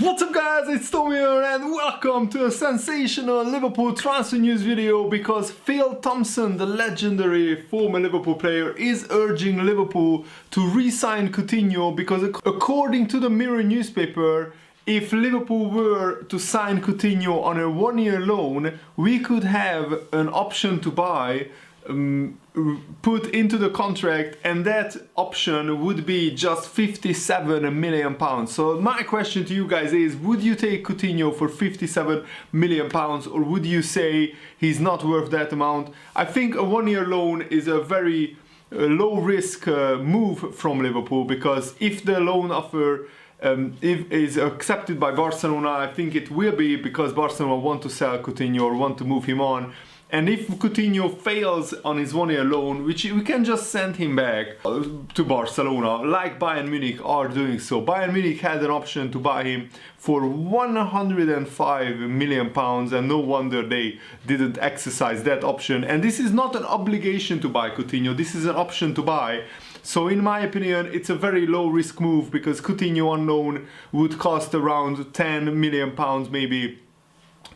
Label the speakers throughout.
Speaker 1: What's up guys, it's Tom here and welcome to a sensational Liverpool transfer news video because Phil Thompson, the legendary former Liverpool player, is urging Liverpool to re-sign Coutinho because according to the Mirror newspaper, if Liverpool were to sign Coutinho on a one-year loan, we could have an option to buy put into the contract, and that option would be just £57 million. So my question to you guys is, would you take Coutinho for £57 million or would you say he's not worth that amount? I think a one-year loan is a very low risk move from Liverpool, because if the loan offer if is accepted by Barcelona, I think it will be because Barcelona want to sell Coutinho or want to move him on. And if Coutinho fails on his one-year loan, which we can just send him back to Barcelona, like Bayern Munich are doing so. Bayern Munich had an option to buy him for £105 million, and no wonder they didn't exercise that option. And this is not an obligation to buy Coutinho, this is an option to buy. So in my opinion, it's a very low risk move, because Coutinho on loan would cost around £10 million maybe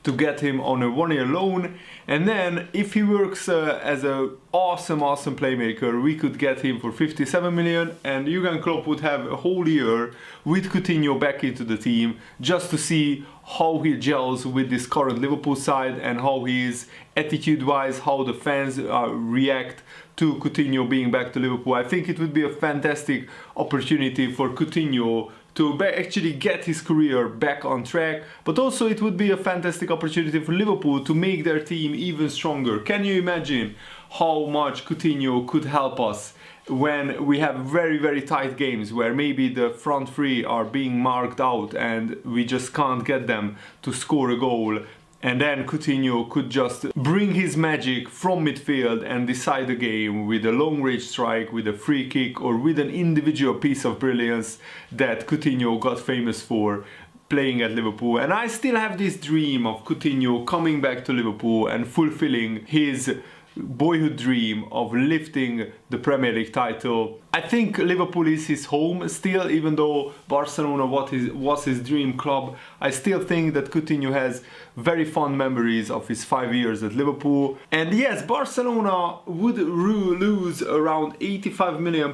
Speaker 1: to get him on a one-year loan, and then if he works as a awesome playmaker, we could get him for 57 million, and Jurgen Klopp would have a whole year with Coutinho back into the team just to see how he gels with this current Liverpool side and how he is attitude-wise, how the fans react to Coutinho being back to Liverpool. I think it would be a fantastic opportunity for Coutinho to actually get his career back on track, but also it would be a fantastic opportunity for Liverpool to make their team even stronger. Can you imagine how much Coutinho could help us when we have very tight games where maybe the front three are being marked out and we just can't get them to score a goal? And then Coutinho could just bring his magic from midfield and decide the game with a long-range strike, with a free kick, or with an individual piece of brilliance that Coutinho got famous for playing at Liverpool. And I still have this dream of Coutinho coming back to Liverpool and fulfilling his boyhood dream of lifting the Premier League title. I think Liverpool is his home still, even though Barcelona was his dream club. I still think that Coutinho has very fond memories of his 5 years at Liverpool. And yes, Barcelona would lose around £85 million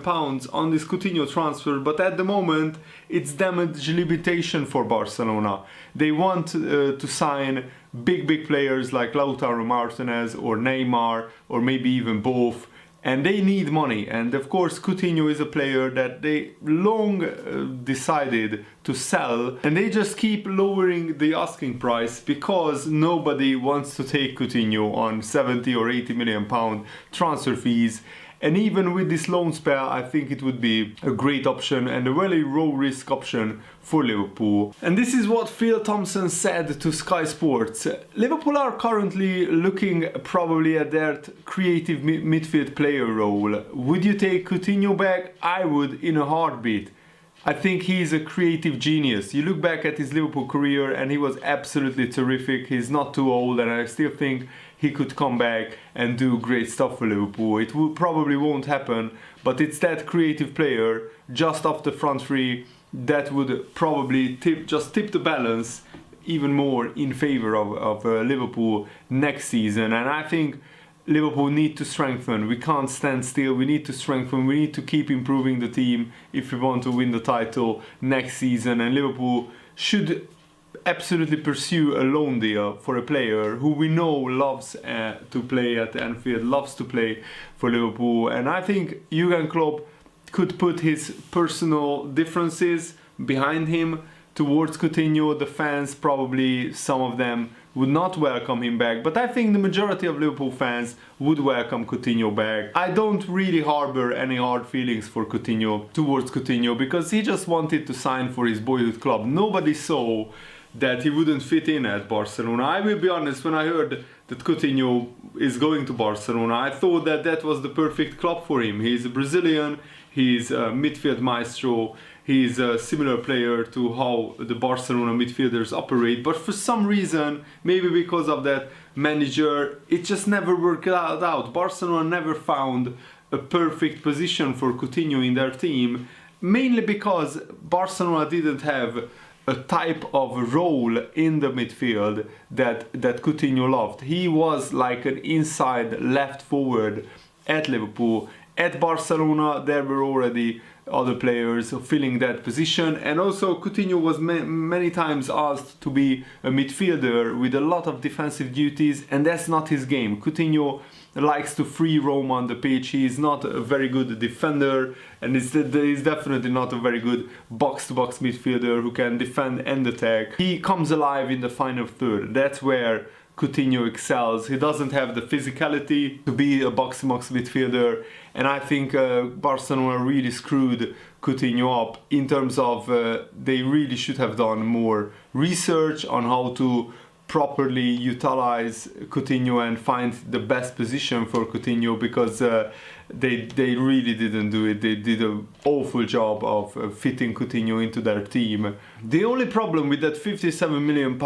Speaker 1: on this Coutinho transfer, but at the moment it's damage limitation for Barcelona. They want to sign big players like Lautaro Martinez or Neymar, or maybe even both, and they need money. And of course Coutinho is a player that they long decided to sell, and they just keep lowering the asking price because nobody wants to take Coutinho on 70 or 80 million pound transfer fees. And even with this loan spell, I think it would be a great option and a very low risk option for Liverpool. And this is what Phil Thompson said to Sky Sports. Liverpool are currently looking probably at their creative midfield player role. Would you take Coutinho back? I would, in a heartbeat. I think he's a creative genius. You look back at his Liverpool career and he was absolutely terrific. He's not too old, and I still think he could come back and do great stuff for Liverpool. It probably won't happen, but it's that creative player just off the front three that would probably tip the balance even more in favor of Liverpool next season. And I think Liverpool need to strengthen. We can't stand still. We need to strengthen. We need to keep improving the team if we want to win the title next season. And Liverpool should absolutely pursue a loan deal for a player who we know loves to play at Anfield, loves to play for Liverpool. And I think Jurgen Klopp could put his personal differences behind him towards Coutinho. The fans, probably some of them, would not welcome him back, but I think the majority of Liverpool fans would welcome Coutinho back. I don't really harbor any hard feelings for towards Coutinho, because he just wanted to sign for his boyhood club. Nobody saw that he wouldn't fit in at Barcelona. I will be honest, when I heard that Coutinho is going to Barcelona, I thought that that was the perfect club for him. He's a Brazilian, he's a midfield maestro, he's a similar player to how the Barcelona midfielders operate, but for some reason, maybe because of that manager, it just never worked out. Barcelona never found a perfect position for Coutinho in their team, mainly because Barcelona didn't have a type of role in the midfield that Coutinho loved. He was like an inside left forward at Liverpool. At Barcelona, there were already other players filling that position, and also Coutinho was many times asked to be a midfielder with a lot of defensive duties, and that's not his game. Coutinho likes to free roam on the pitch. He's not a very good defender, and he's definitely not a very good box-to-box midfielder who can defend and attack. He comes alive in the final third. That's where Coutinho excels. He doesn't have the physicality to be a box-to-box midfielder, and I think Barcelona really screwed Coutinho up in terms of they really should have done more research on how to properly utilize Coutinho and find the best position for Coutinho, because they really didn't do it. They did an awful job of fitting Coutinho into their team. The only problem with that £57 million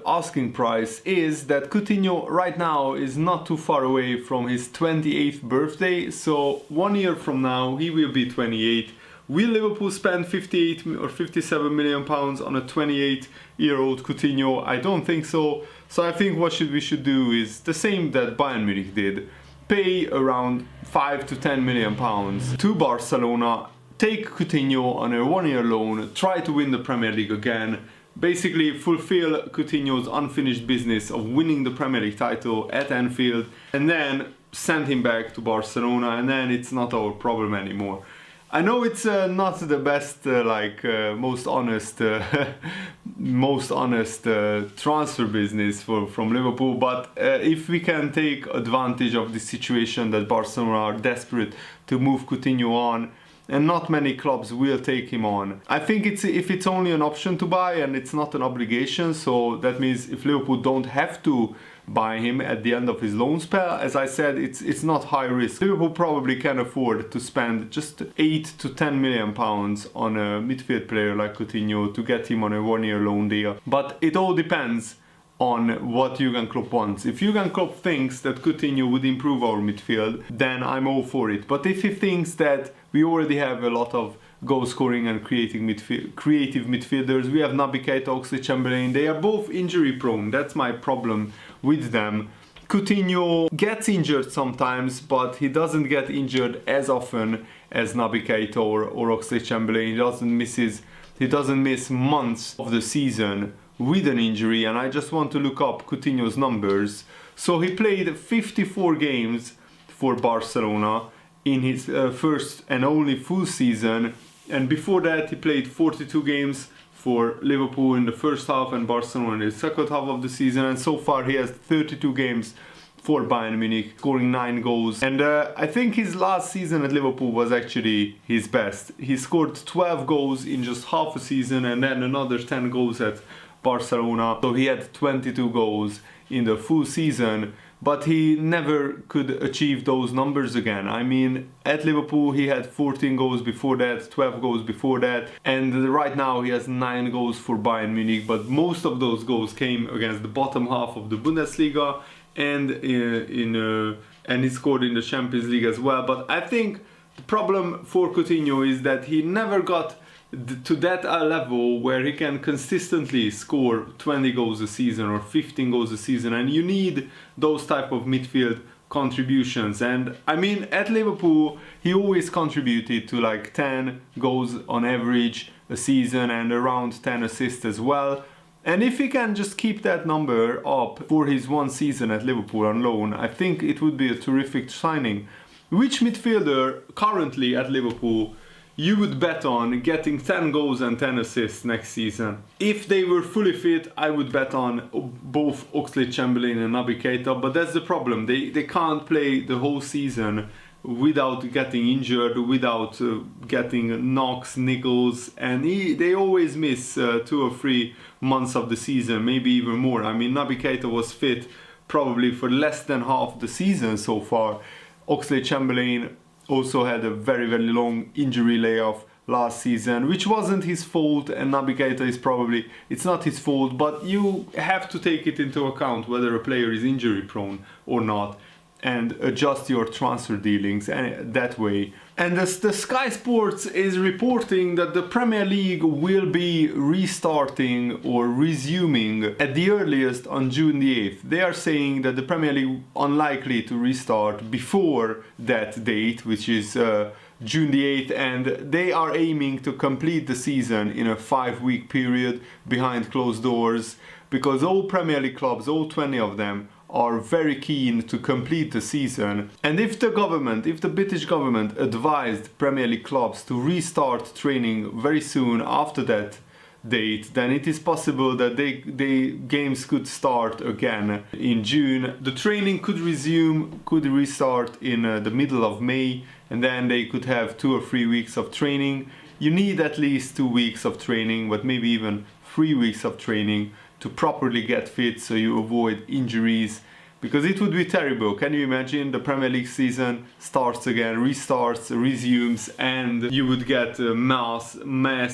Speaker 1: asking price is that Coutinho right now is not too far away from his 28th birthday, so 1 year from now he will be 28. Will Liverpool spend 58 or 57 million pounds on a 28-year-old Coutinho? I don't think so. So I think what we should do is the same that Bayern Munich did. Pay around 5 to 10 million pounds to Barcelona, take Coutinho on a 1 year loan, try to win the Premier League again, basically fulfill Coutinho's unfinished business of winning the Premier League title at Anfield, and then send him back to Barcelona, and then it's not our problem anymore. I know it's not the best, most honest transfer business from Liverpool, but if we can take advantage of the situation that Barcelona are desperate to move Coutinho on, and not many clubs will take him on. I think if it's only an option to buy and it's not an obligation, so that means if Liverpool don't have to buy him at the end of his loan spell, as I said, it's not high risk. Liverpool probably can afford to spend just 8 to 10 million pounds on a midfield player like Coutinho to get him on a 1 year loan deal. But it all depends on what Jurgen Klopp wants. If Jurgen Klopp thinks that Coutinho would improve our midfield, then I'm all for it. But if he thinks that we already have a lot of goal scoring and creative midfielders, we have Naby, Keita, Oxlade-Chamberlain, they are both injury prone. That's my problem with them. Coutinho gets injured sometimes, but he doesn't get injured as often as Naby, Keita or Oxlade-Chamberlain. He doesn't miss months of the season with an injury, and I just want to look up Coutinho's numbers. So he played 54 games for Barcelona in his first and only full season, and before that he played 42 games for Liverpool in the first half and Barcelona in the second half of the season, and so far he has 32 games for Bayern Munich, scoring 9 goals. And I think his last season at Liverpool was actually his best. He scored 12 goals in just half a season, and then another 10 goals at Barcelona, so he had 22 goals in the full season, but he never could achieve those numbers again. I mean, at Liverpool he had 14 goals before that, 12 goals before that, and right now he has 9 goals for Bayern Munich, but most of those goals came against the bottom half of the Bundesliga, and and he scored in the Champions League as well. But I think the problem for Coutinho is that he never got to that level where he can consistently score 20 goals a season or 15 goals a season, and you need those type of midfield contributions. And I mean, at Liverpool he always contributed to like 10 goals on average a season and around 10 assists as well. And if he can just keep that number up for his one season at Liverpool on loan, I think it would be a terrific signing. Which midfielder currently at Liverpool you would bet on getting 10 goals and 10 assists next season? If they were fully fit, I would bet on both Oxlade-Chamberlain and Naby Keita, but that's the problem. They can't play the whole season without getting injured, without getting knocks, niggles, and they always miss 2 or 3 months of the season, maybe even more. I mean, Naby Keita was fit probably for less than half the season so far. Oxlade-Chamberlain also had a very, very long injury layoff last season, which wasn't his fault, and Naby Keita is probably, it's not his fault, but you have to take it into account whether a player is injury prone or not, and adjust your transfer dealings that way. And the Sky Sports is reporting that the Premier League will be restarting or resuming at the earliest on June the 8th. They are saying that the Premier League unlikely to restart before that date, which is June the 8th, and they are aiming to complete the season in a 5-week period behind closed doors, because all Premier League clubs, all 20 of them, are very keen to complete the season. And if the British government advised Premier League clubs to restart training very soon after that date, then it is possible that the games could start again in June. The training could restart in the middle of May, and then they could have 2 or 3 weeks of training. You need at least 2 weeks of training, but maybe even 3 weeks of training to properly get fit, so you avoid injuries, because it would be terrible. Can you imagine the Premier League season starts again, resumes, and you would get mass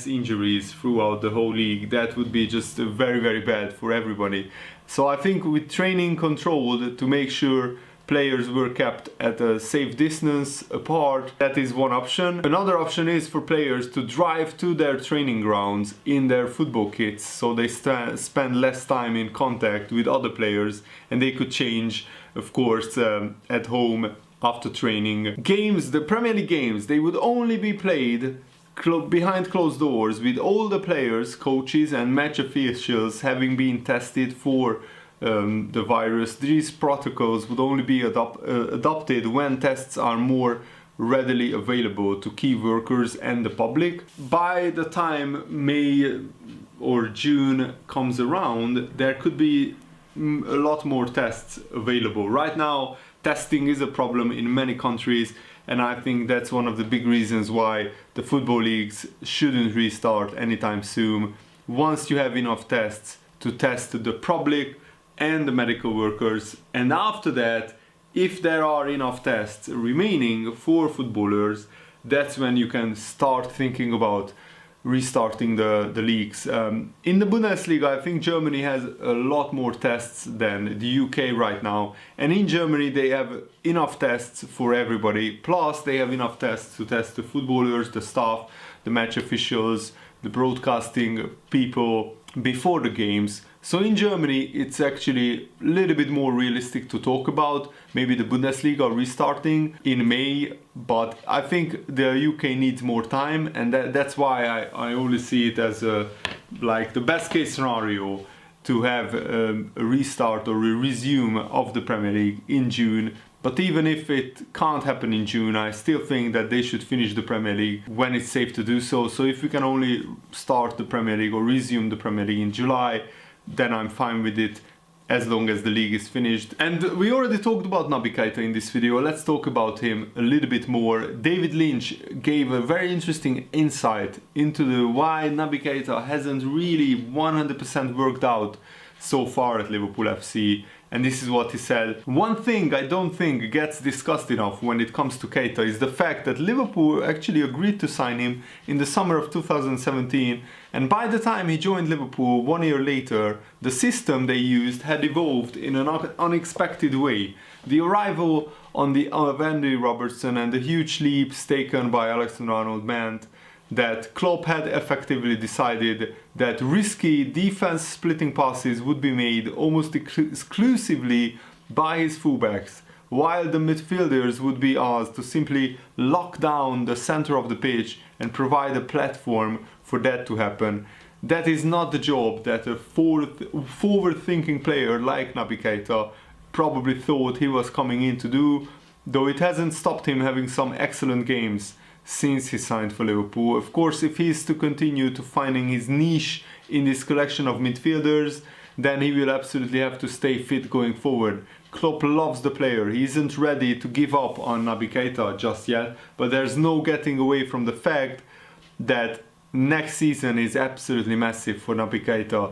Speaker 1: injuries throughout the whole league? That would be just very, very bad for everybody. So I think with training controlled to make sure players were kept at a safe distance apart, that is one option. Another option is for players to drive to their training grounds in their football kits, so they spend less time in contact with other players, and they could change, of course, at home after training. Games, the Premier League games, they would only be played behind closed doors, with all the players, coaches and match officials having been tested for the virus. These protocols would only be adopted when tests are more readily available to key workers and the public. By the time May or June comes around, there could be a lot more tests available. Right now, testing is a problem in many countries, and I think that's one of the big reasons why the football leagues shouldn't restart anytime soon. Once you have enough tests to test the public and the medical workers, and after that, if there are enough tests remaining for footballers, that's when you can start thinking about restarting the leagues. In the Bundesliga, I think Germany has a lot more tests than the UK right now, and in Germany they have enough tests for everybody, plus they have enough tests to test the footballers, the staff, the match officials, the broadcasting people before the games. So in Germany, it's actually a little bit more realistic to talk about maybe the Bundesliga restarting in May, but I think the UK needs more time, and that's why I only see it as like the best case scenario to have a restart or a resume of the Premier League in June. But even if it can't happen in June, I still think that they should finish the Premier League when it's safe to do so. So if we can only start the Premier League or resume the Premier League in July, then I'm fine with it, as long as the league is finished. And we already talked about Naby Keita in this video. Let's talk about him a little bit more. David Lynch gave a very interesting insight into why Naby Keita hasn't really 100% worked out so far at Liverpool FC. And this is what he said. One thing I don't think gets discussed enough when it comes to Keita is the fact that Liverpool actually agreed to sign him in the summer of 2017, and by the time he joined Liverpool 1 year later, the system they used had evolved in an unexpected way. The arrival of Andy Robertson and the huge leaps taken by Alexander-Arnold meant that Klopp had effectively decided that risky defense splitting passes would be made almost exclusively by his fullbacks, while the midfielders would be asked to simply lock down the center of the pitch and provide a platform for that to happen. That is not the job that a forward-thinking player like Naby Keita probably thought he was coming in to do, though it hasn't stopped him having some excellent games since he signed for Liverpool. Of course, if he is to continue to finding his niche in this collection of midfielders, then he will absolutely have to stay fit going forward. Klopp loves the player. He isn't ready to give up on Naby Keita just yet, but there's no getting away from the fact that next season is absolutely massive for Naby Keita.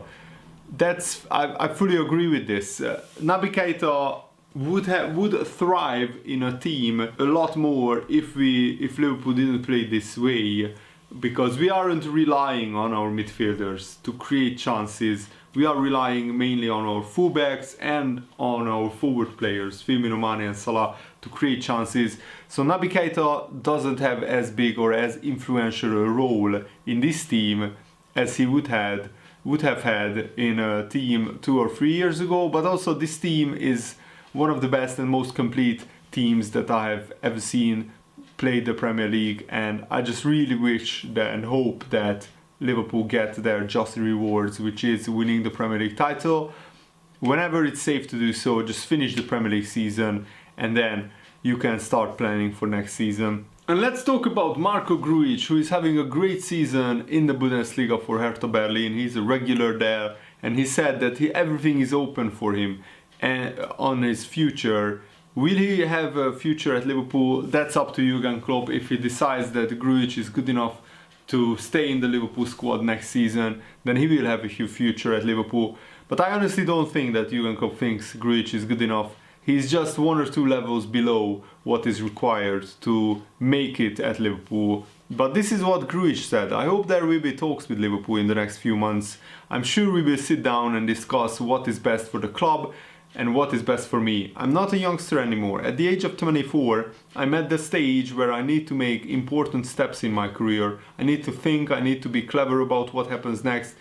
Speaker 1: I fully agree with this. Naby Keita would thrive in a team a lot more if Liverpool didn't play this way, because we aren't relying on our midfielders to create chances. We are relying mainly on our fullbacks and on our forward players, Firmino, Mane and Salah, to create chances. So Naby Keita doesn't have as big or as influential a role in this team as he would have had in a team 2 or 3 years ago. But also this team is one of the best and most complete teams that I have ever seen play the Premier League, and I just really wish that and hope that Liverpool get their just rewards, which is winning the Premier League title. Whenever it's safe to do so, just finish the Premier League season and then you can start planning for next season. And let's talk about Marko Grujic, who is having a great season in the Bundesliga for Hertha Berlin. He's a regular there, and he said that everything is open for him and on his future. Will he have a future at Liverpool? That's up to Jurgen Klopp. If he decides that Grujic is good enough to stay in the Liverpool squad next season, then he will have a future at Liverpool. But I honestly don't think that Jurgen Klopp thinks Grujic is good enough. He's just 1 or 2 levels below what is required to make it at Liverpool. But this is what Grujic said. I hope there will be talks with Liverpool in the next few months. I'm sure we will sit down and discuss what is best for the club and what is best for me. I'm not a youngster anymore. At the age of 24, I'm at the stage where I need to make important steps in my career. I need to think, I need to be clever about what happens next.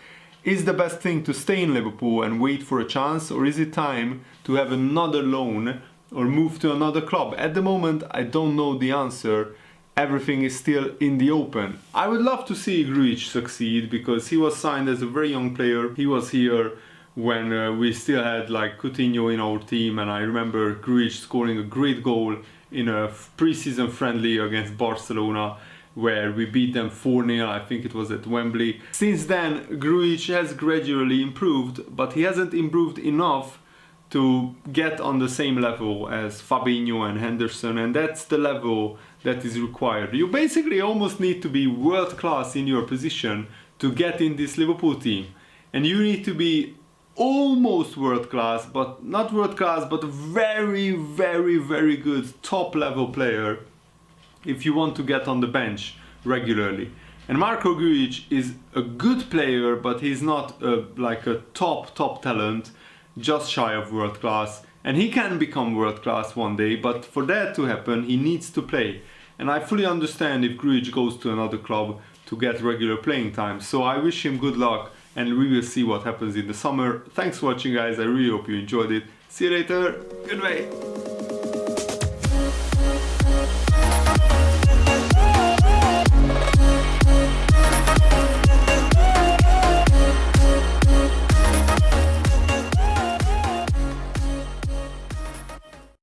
Speaker 1: Is the best thing to stay in Liverpool and wait for a chance, or is it time to have another loan or move to another club? At the moment, I don't know the answer. Everything is still in the open. I would love to see Grujic succeed because he was signed as a very young player. He was here when we still had like Coutinho in our team, and I remember Grujic scoring a great goal in a pre-season friendly against Barcelona where we beat them 4-0, I think it was at Wembley. Since then, Grujic has gradually improved, but he hasn't improved enough to get on the same level as Fabinho and Henderson, and that's the level that is required. You basically almost need to be world class in your position to get in this Liverpool team, and you need to be almost world class, but not world class, but a very, very, very good top level player if you want to get on the bench regularly. And Marko Grujic is a good player, but he's not like a top talent, just shy of world class. And he can become world class one day, but for that to happen, he needs to play. And I fully understand if Grujic goes to another club to get regular playing time. So I wish him good luck, and we will see what happens in the summer. Thanks for watching, guys. I really hope you enjoyed it. See you later. Goodbye.